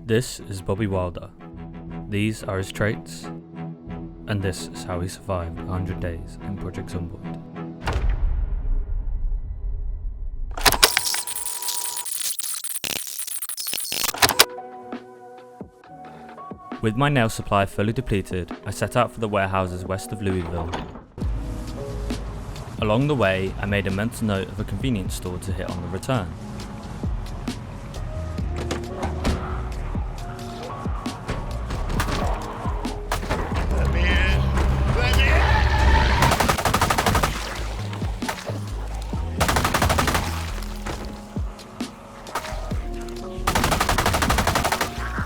This is Bobby Wilder. These are his traits, and this is how he survived 100 days in Project Zomboid. With my nail supply fully depleted, I set out for the warehouses west of Louisville. Along the way, I made a mental note of a convenience store to hit on the return.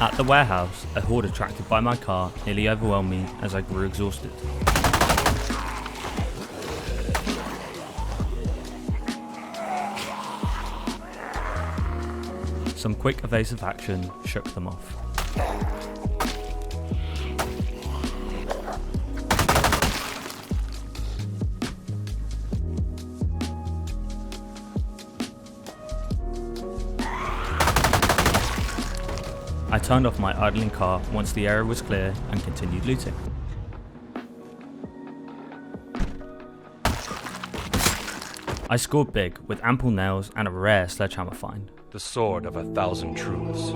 At the warehouse, a horde attracted by my car nearly overwhelmed me as I grew exhausted. Some quick evasive action shook them off. I turned off my idling car once the area was clear and continued looting. I scored big with ample nails and a rare sledgehammer find. The sword of 1,000 truths.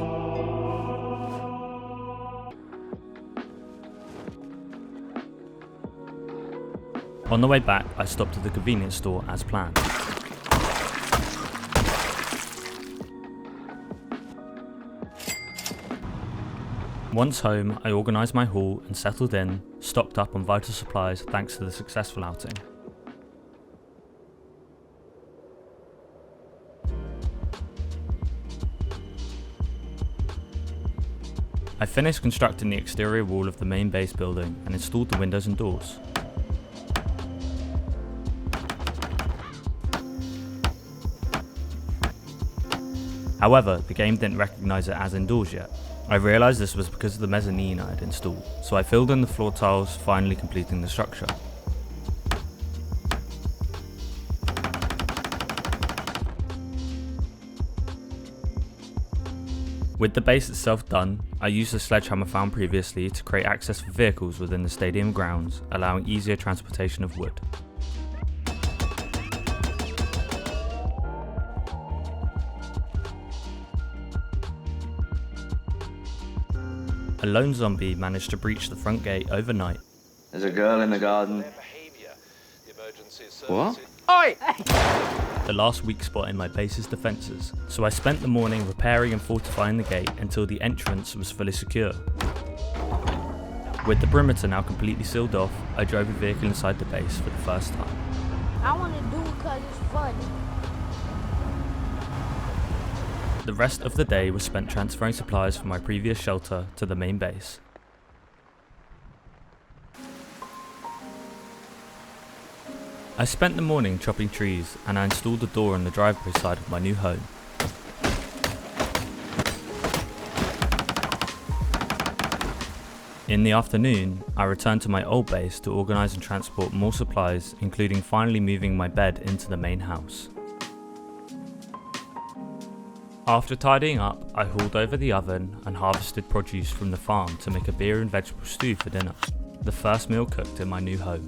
On the way back, I stopped at the convenience store as planned. Once home, I organised my haul and settled in, stocked up on vital supplies thanks to the successful outing. I finished constructing the exterior wall of the main base building and installed the windows and doors. However, the game didn't recognise it as indoors yet. I realised this was because of the mezzanine I had installed, so I filled in the floor tiles, finally completing the structure. With the base itself done, I used the sledgehammer found previously to create access for vehicles within the stadium grounds, allowing easier transportation of wood. A lone zombie managed to breach the front gate overnight. There's a girl in the garden. What? Oi! The last weak spot in my base's defences, so I spent the morning repairing and fortifying the gate until the entrance was fully secure. With the perimeter now completely sealed off, I drove a vehicle inside the base for the first time. I want to do it because it's funny. The rest of the day was spent transferring supplies from my previous shelter to the main base. I spent the morning chopping trees and I installed a door on the driveway side of my new home. In the afternoon, I returned to my old base to organise and transport more supplies, including finally moving my bed into the main house. After tidying up, I hauled over the oven and harvested produce from the farm to make a beer and vegetable stew for dinner, the first meal cooked in my new home.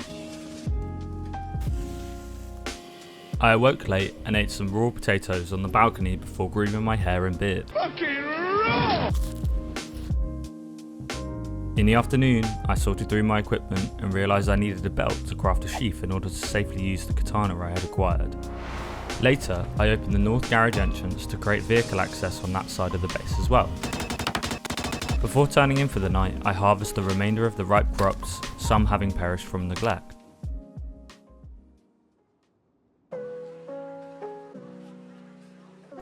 I awoke late and ate some raw potatoes on the balcony before grooming my hair and beard. In the afternoon, I sorted through my equipment and realised I needed a belt to craft a sheath in order to safely use the katana I had acquired. Later, I opened the north garage entrance to create vehicle access on that side of the base as well. Before turning in for the night, I harvested the remainder of the ripe crops, some having perished from neglect.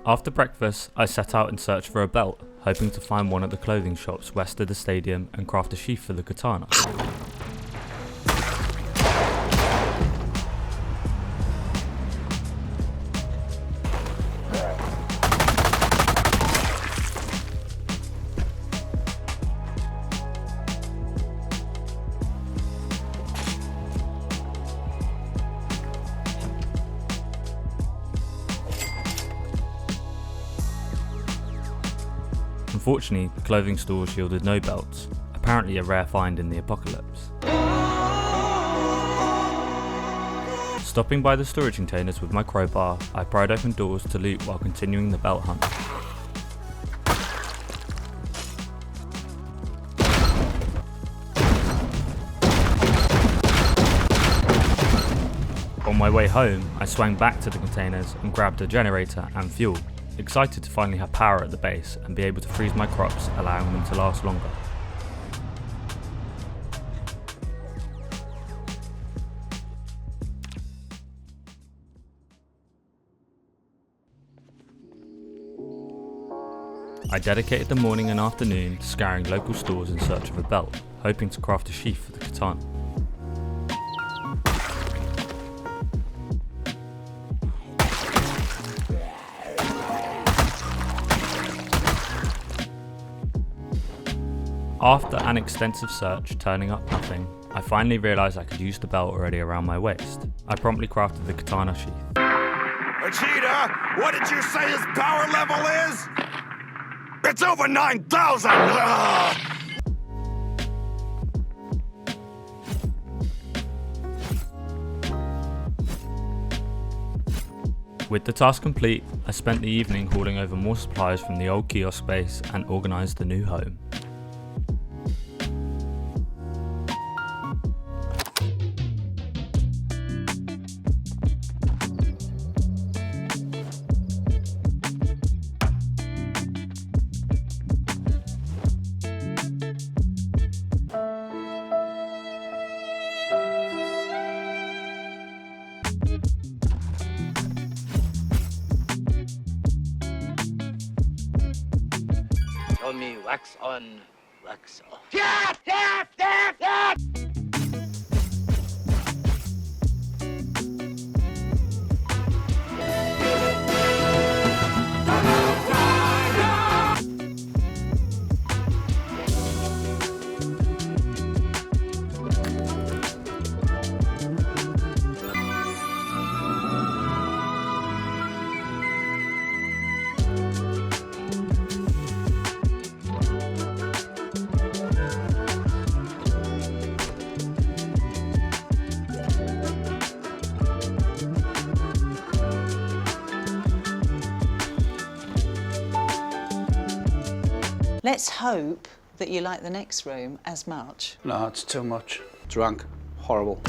After breakfast, I set out in search for a belt, hoping to find one at the clothing shops west of the stadium and craft a sheath for the katana. Unfortunately, the clothing stores yielded no belts, apparently a rare find in the apocalypse. Stopping by the storage containers with my crowbar, I pried open doors to loot while continuing the belt hunt. On my way home, I swung back to the containers and grabbed a generator and fuel, excited to finally have power at the base and be able to freeze my crops, allowing them to last longer. I dedicated the morning and afternoon to scouring local stores in search of a belt, hoping to craft a sheath for the katana. After an extensive search turning up nothing, I finally realised I could use the belt already around my waist. I promptly crafted the katana sheath. Vegeta, what did you say his power level is? It's over 9,000! With the task complete, I spent the evening hauling over more supplies from the old kiosk space and organised the new home. Show me wax on, wax off. Let's hope that you like the next room as much. No, it's too much. Drunk. Horrible.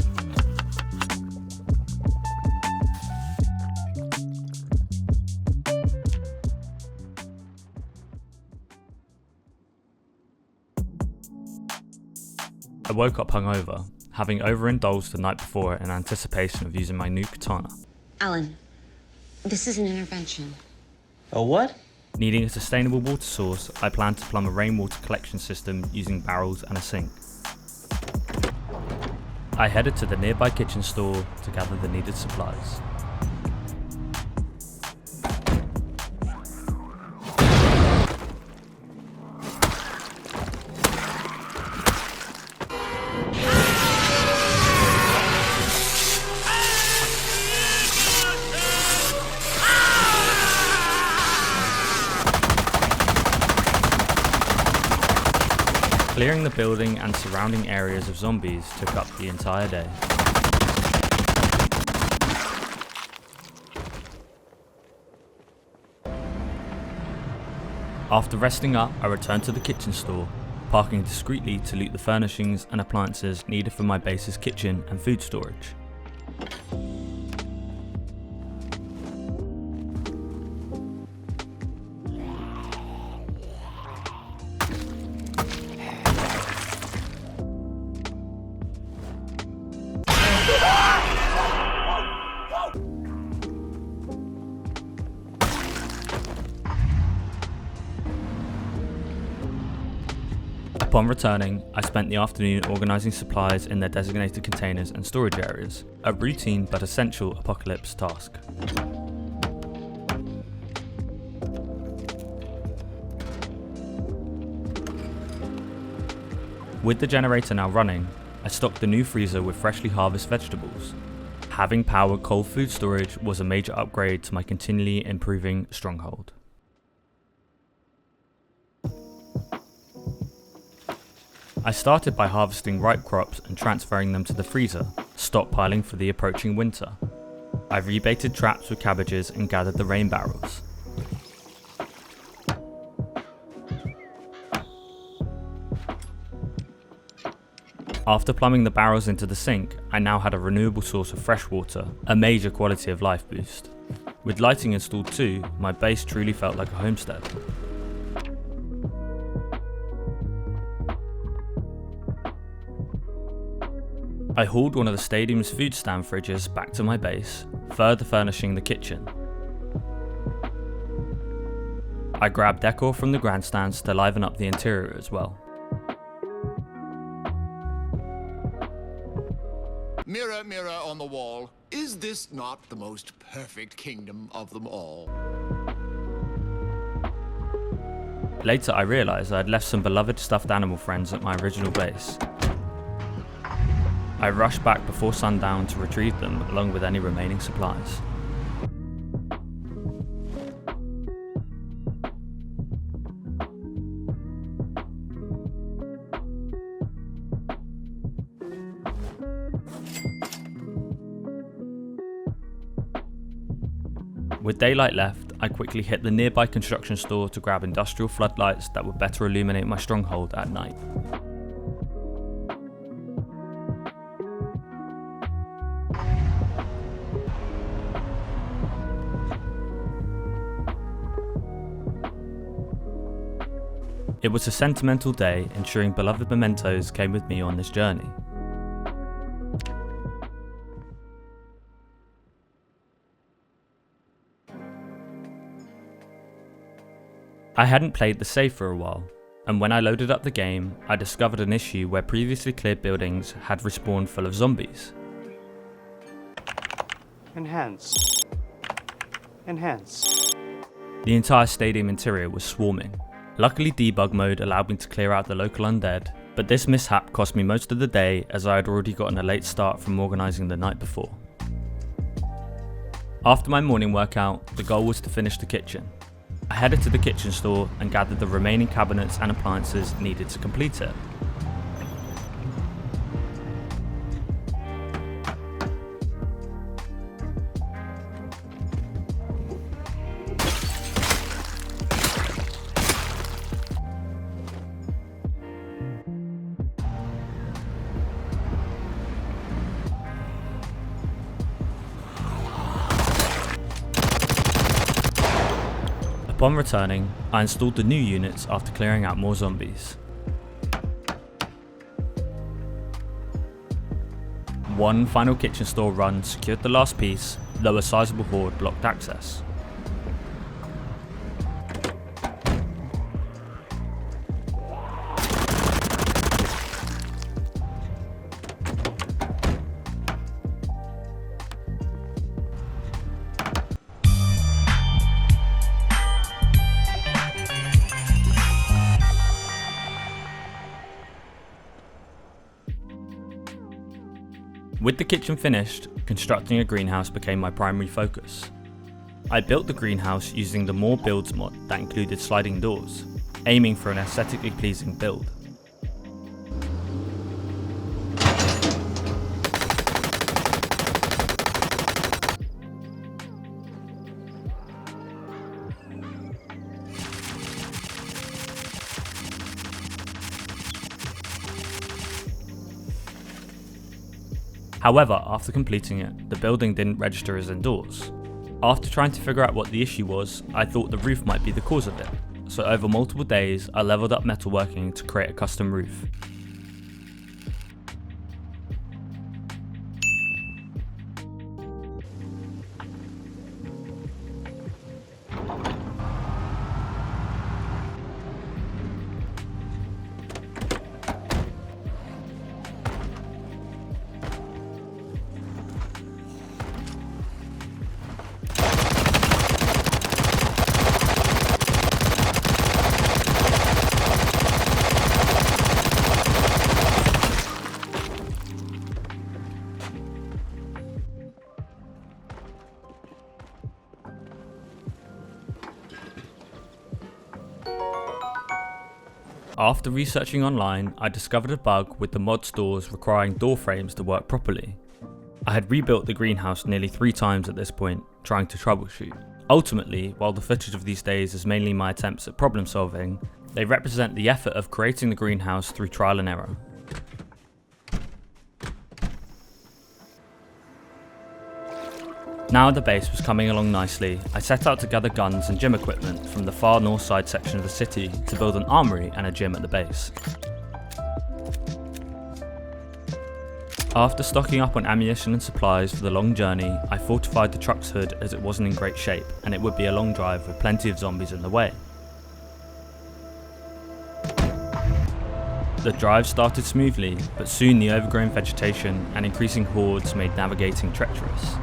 I woke up hungover, having overindulged the night before in anticipation of using my new katana. Alan, this is an intervention. A what? Needing a sustainable water source, I planned to plumb a rainwater collection system using barrels and a sink. I headed to the nearby kitchen store to gather the needed supplies. Clearing the building and surrounding areas of zombies took up the entire day. After resting up, I returned to the kitchen store, parking discreetly to loot the furnishings and appliances needed for my base's kitchen and food storage. Upon returning, I spent the afternoon organising supplies in their designated containers and storage areas, a routine but essential apocalypse task. With the generator now running, I stocked the new freezer with freshly harvested vegetables. Having powered cold food storage was a major upgrade to my continually improving stronghold. I started by harvesting ripe crops and transferring them to the freezer, stockpiling for the approaching winter. I rebaited traps with cabbages and gathered the rain barrels. After plumbing the barrels into the sink, I now had a renewable source of fresh water, a major quality of life boost. With lighting installed too, my base truly felt like a homestead. I hauled one of the stadium's food stand fridges back to my base, further furnishing the kitchen. I grabbed decor from the grandstands to liven up the interior as well. Mirror, mirror on the wall, is this not the most perfect kingdom of them all? Later I realised I had left some beloved stuffed animal friends at my original base. I rushed back before sundown to retrieve them along with any remaining supplies. With daylight left, I quickly hit the nearby construction store to grab industrial floodlights that would better illuminate my stronghold at night. It was a sentimental day, ensuring beloved mementos came with me on this journey. I hadn't played the save for a while, and when I loaded up the game, I discovered an issue where previously cleared buildings had respawned full of zombies. Enhance. Enhance. The entire stadium interior was swarming. Luckily debug mode allowed me to clear out the local undead, but this mishap cost me most of the day as I had already gotten a late start from organising the night before. After my morning workout, the goal was to finish the kitchen. I headed to the kitchen store and gathered the remaining cabinets and appliances needed to complete it. Upon returning, I installed the new units after clearing out more zombies. One final kitchen store run secured the last piece, though a sizable horde blocked access. With the kitchen finished, constructing a greenhouse became my primary focus. I built the greenhouse using the More Builds mod that included sliding doors, aiming for an aesthetically pleasing build. However, after completing it, the building didn't register as indoors. After trying to figure out what the issue was, I thought the roof might be the cause of it, so over multiple days I leveled up metalworking to create a custom roof. After researching online, I discovered a bug with the mod stores requiring door frames to work properly. I had rebuilt the greenhouse nearly 3 times at this point, trying to troubleshoot. Ultimately, while the footage of these days is mainly my attempts at problem solving, they represent the effort of creating the greenhouse through trial and error. Now the base was coming along nicely, I set out to gather guns and gym equipment from the far north side section of the city to build an armory and a gym at the base. After stocking up on ammunition and supplies for the long journey, I fortified the truck's hood as it wasn't in great shape and it would be a long drive with plenty of zombies in the way. The drive started smoothly, but soon the overgrown vegetation and increasing hordes made navigating treacherous.